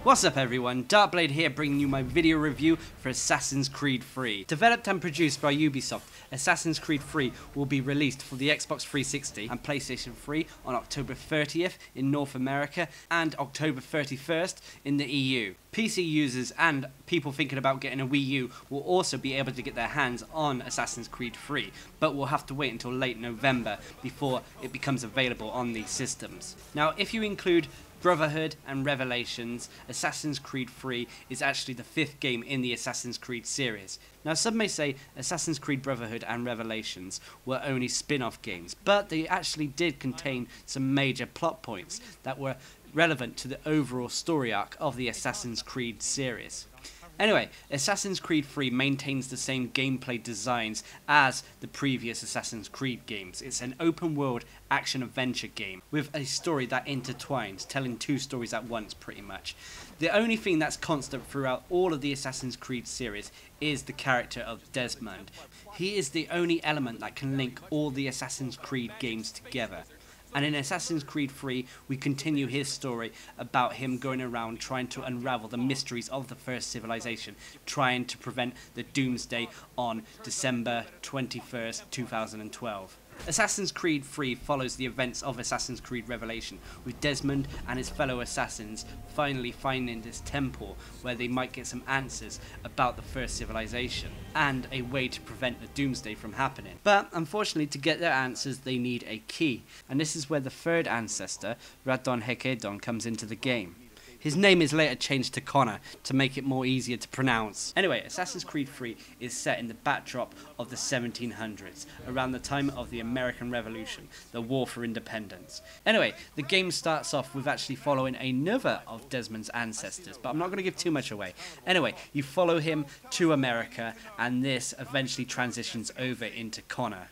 What's up everyone, Darcblade here bringing you my video review for Assassin's Creed 3. Developed and produced by Ubisoft, Assassin's Creed 3 will be released for the Xbox 360 and PlayStation 3 on October 30th in North America and October 31st in the EU. PC users and people thinking about getting a Wii U will also be able to get their hands on Assassin's Creed 3, but will have to wait until late November before it becomes available on these systems. Now, if you include Brotherhood and Revelations, Assassin's Creed 3 is actually the 5th game in the Assassin's Creed series. Now, some may say Assassin's Creed Brotherhood and Revelations were only spin-off games, but they actually did contain some major plot points that were relevant to the overall story arc of the Assassin's Creed series. Anyway, Assassin's Creed 3 maintains the same gameplay designs as the previous Assassin's Creed games. It's an open-world action-adventure game with a story that intertwines, telling two stories at once pretty much. The only thing that's constant throughout all of the Assassin's Creed series is the character of Desmond. He is the only element that can link all the Assassin's Creed games together. And in Assassin's Creed 3, we continue his story about him going around trying to unravel the mysteries of the first civilization, trying to prevent the doomsday on December 21st, 2012. Assassin's Creed 3 follows the events of Assassin's Creed Revelation, with Desmond and his fellow assassins finally finding this temple where they might get some answers about the first civilization and a way to prevent the doomsday from happening. But unfortunately, to get their answers they need a key, and this is where the third ancestor, Radon Hekedon, comes into the game. His name is later changed to Connor to make it more easier to pronounce. Anyway, Assassin's Creed 3 is set in the backdrop of the 1700s, around the time of the American Revolution, the War for Independence. Anyway, the game starts off with actually following another of Desmond's ancestors, but I'm not going to give too much away. Anyway, you follow him to America, and this eventually transitions over into Connor.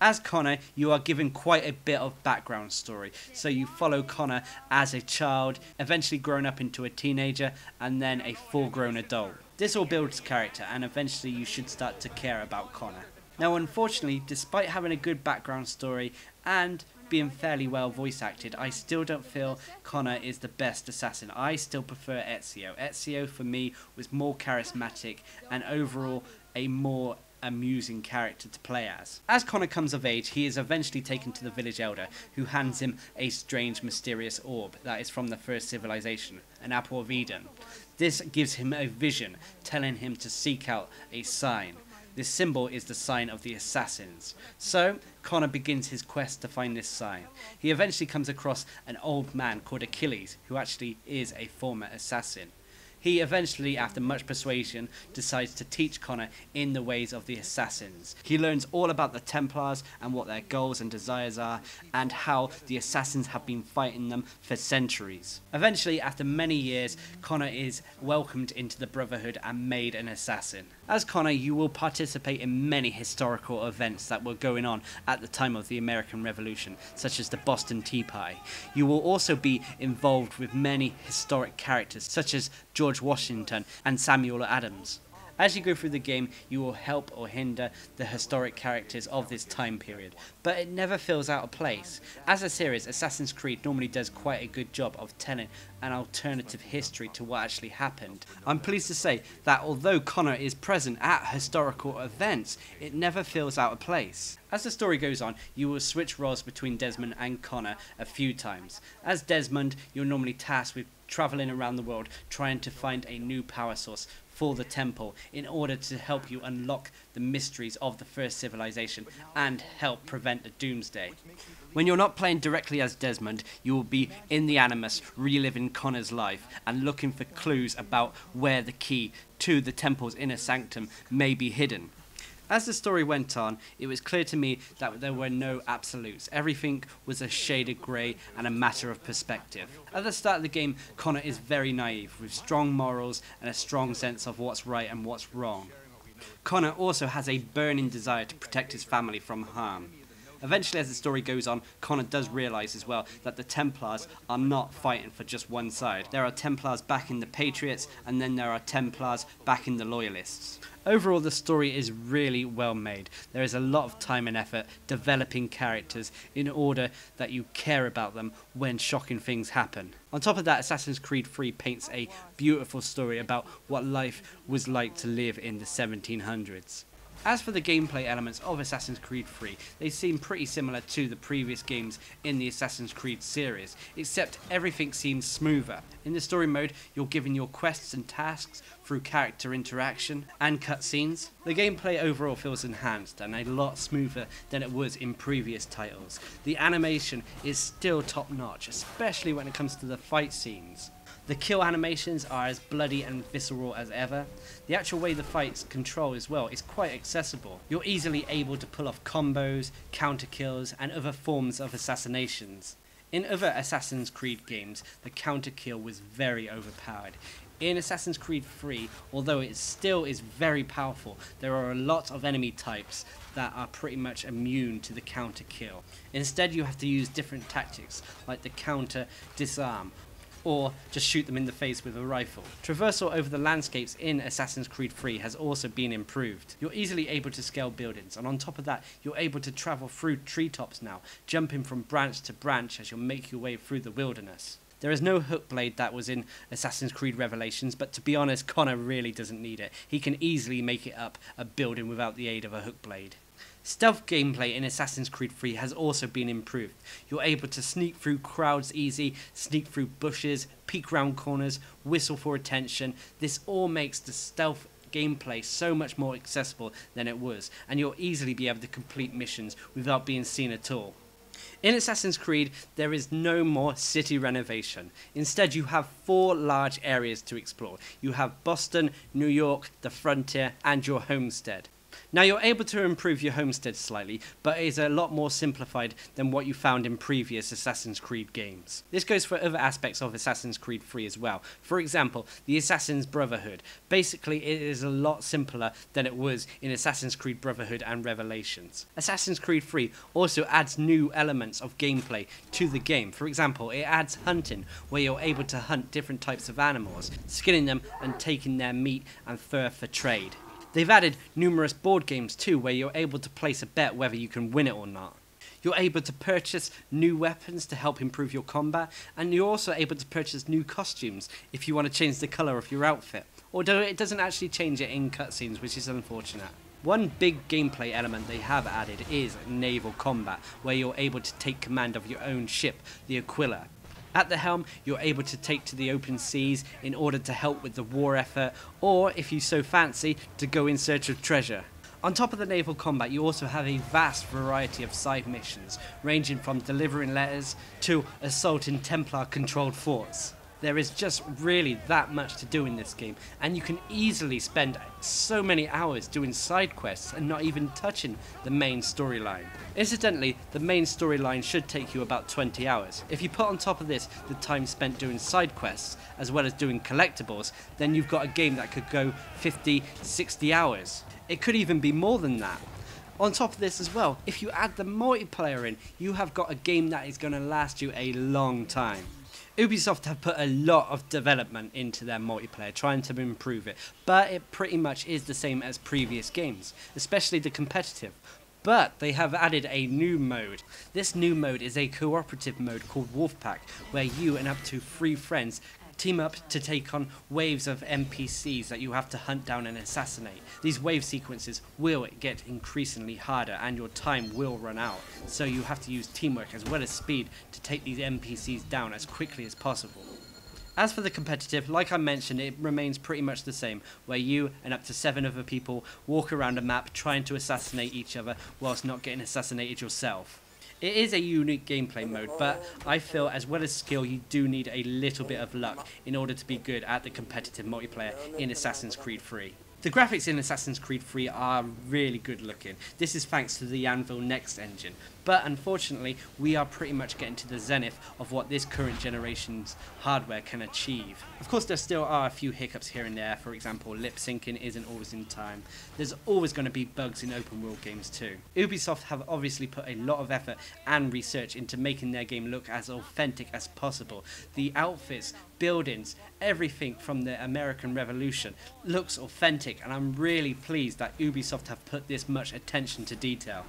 As Connor, you are given quite a bit of background story, so you follow Connor as a child, eventually growing up into a teenager, and then a full-grown adult. This all builds character, and eventually you should start to care about Connor. Now, unfortunately, despite having a good background story and being fairly well voice acted, I still don't feel Connor is the best assassin. I still prefer Ezio. Ezio, for me, was more charismatic and overall a more amusing character to play as. As Connor comes of age, he is eventually taken to the village elder, who hands him a strange mysterious orb that is from the first civilization, an apple of Eden. This gives him a vision, telling him to seek out a sign. This symbol is the sign of the assassins. So, Connor begins his quest to find this sign. He eventually comes across an old man called Achilles, who actually is a former assassin. He eventually, after much persuasion, decides to teach Connor in the ways of the assassins. He learns all about the Templars and what their goals and desires are, and how the assassins have been fighting them for centuries. Eventually, after many years, Connor is welcomed into the Brotherhood and made an assassin. As Connor, you will participate in many historical events that were going on at the time of the American Revolution, such as the Boston Tea Party. You will also be involved with many historic characters, such as George Washington and Samuel Adams. As you go through the game, you will help or hinder the historic characters of this time period, but it never feels out of place. As a series, Assassin's Creed normally does quite a good job of telling an alternative history to what actually happened. I'm pleased to say that although Connor is present at historical events, it never feels out of place. As the story goes on, you will switch roles between Desmond and Connor a few times. As Desmond, you're normally tasked with traveling around the world trying to find a new power source for the temple in order to help you unlock the mysteries of the first civilization and help prevent the doomsday. When you're not playing directly as Desmond, you will be in the Animus reliving Connor's life and looking for clues about where the key to the temple's inner sanctum may be hidden. As the story went on, it was clear to me that there were no absolutes. Everything was a shade of grey and a matter of perspective. At the start of the game, Connor is very naive, with strong morals and a strong sense of what's right and what's wrong. Connor also has a burning desire to protect his family from harm. Eventually, as the story goes on, Connor does realise as well that the Templars are not fighting for just one side. There are Templars backing the Patriots, and then there are Templars backing the Loyalists. Overall, the story is really well made. There is a lot of time and effort developing characters in order that you care about them when shocking things happen. On top of that, Assassin's Creed 3 paints a beautiful story about what life was like to live in the 1700s. As for the gameplay elements of Assassin's Creed 3, they seem pretty similar to the previous games in the Assassin's Creed series, except everything seems smoother. In the story mode, you're given your quests and tasks through character interaction and cutscenes. The gameplay overall feels enhanced and a lot smoother than it was in previous titles. The animation is still top notch, especially when it comes to the fight scenes. The kill animations are as bloody and visceral as ever. The actual way the fights control as well is quite accessible. You're easily able to pull off combos, counter kills, and other forms of assassinations. In other Assassin's Creed games, the counter kill was very overpowered. In Assassin's Creed 3, although it still is very powerful, there are a lot of enemy types that are pretty much immune to the counter kill. Instead, you have to use different tactics, like the counter disarm, or just shoot them in the face with a rifle. Traversal over the landscapes in Assassin's Creed 3 has also been improved. You're easily able to scale buildings, and on top of that, you're able to travel through treetops now, jumping from branch to branch as you make your way through the wilderness. There is no hook blade that was in Assassin's Creed Revelations, but to be honest, Connor really doesn't need it. He can easily make it up a building without the aid of a hook blade. Stealth gameplay in Assassin's Creed 3 has also been improved. You're able to sneak through crowds easy, sneak through bushes, peek round corners, whistle for attention. This all makes the stealth gameplay so much more accessible than it was, and you'll easily be able to complete missions without being seen at all. In Assassin's Creed, there is no more city renovation. Instead, you have 4 large areas to explore. You have Boston, New York, the frontier, and your homestead. Now, you're able to improve your homestead slightly, but it is a lot more simplified than what you found in previous Assassin's Creed games. This goes for other aspects of Assassin's Creed 3 as well. For example, the Assassin's Brotherhood. Basically, it is a lot simpler than it was in Assassin's Creed Brotherhood and Revelations. Assassin's Creed 3 also adds new elements of gameplay to the game. For example, it adds hunting, where you're able to hunt different types of animals, skinning them and taking their meat and fur for trade. They've added numerous board games too, where you're able to place a bet whether you can win it or not. You're able to purchase new weapons to help improve your combat, and you're also able to purchase new costumes if you want to change the colour of your outfit, although it doesn't actually change it in cutscenes, which is unfortunate. One big gameplay element they have added is Naval Combat, where you're able to take command of your own ship, the Aquila. At the helm, you're able to take to the open seas in order to help with the war effort, or, if you so fancy, to go in search of treasure. On top of the naval combat, you also have a vast variety of side missions, ranging from delivering letters to assaulting Templar-controlled forts. There is just really that much to do in this game, and you can easily spend so many hours doing side quests and not even touching the main storyline. Incidentally, the main storyline should take you about 20 hours. If you put on top of this the time spent doing side quests as well as doing collectibles, then you've got a game that could go 50, 60 hours. It could even be more than that. On top of this as well, if you add the multiplayer in, you have got a game that is going to last you a long time. Ubisoft have put a lot of development into their multiplayer, trying to improve it, but it pretty much is the same as previous games, especially the competitive. But they have added a new mode. This new mode is a cooperative mode called Wolfpack, where you and up to 3 friends team up to take on waves of NPCs that you have to hunt down and assassinate. These wave sequences will get increasingly harder and your time will run out, so you have to use teamwork as well as speed to take these NPCs down as quickly as possible. As for the competitive, like I mentioned, it remains pretty much the same, where you and up to 7 other people walk around a map trying to assassinate each other whilst not getting assassinated yourself. It is a unique gameplay mode, but I feel as well as skill you do need a little bit of luck in order to be good at the competitive multiplayer in Assassin's Creed 3. The graphics in Assassin's Creed 3 are really good looking. This is thanks to the Anvil Next engine, But unfortunately, we are pretty much getting to the zenith of what this current generation's hardware can achieve. Of course, there still are a few hiccups here and there. For example, lip syncing isn't always in time. There's always going to be bugs in open world games too. Ubisoft have obviously put a lot of effort and research into making their game look as authentic as possible. The outfits, buildings, everything from the American Revolution looks authentic, and I'm really pleased that Ubisoft have put this much attention to detail.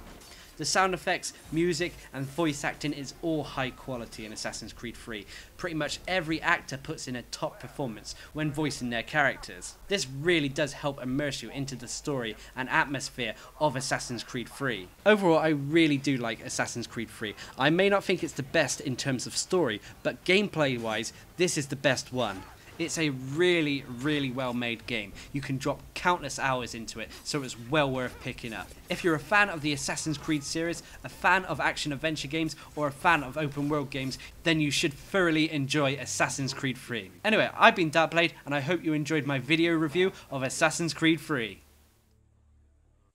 The sound effects, music and voice acting is all high quality in Assassin's Creed 3. Pretty much every actor puts in a top performance when voicing their characters. This really does help immerse you into the story and atmosphere of Assassin's Creed 3. Overall, I really do like Assassin's Creed 3. I may not think it's the best in terms of story, but gameplay wise, this is the best one. It's a really, really well made game. You can drop countless hours into it, so it's well worth picking up. If you're a fan of the Assassin's Creed series, a fan of action adventure games, or a fan of open world games, then you should thoroughly enjoy Assassin's Creed 3. Anyway, I've been Darcblade, and I hope you enjoyed my video review of Assassin's Creed 3.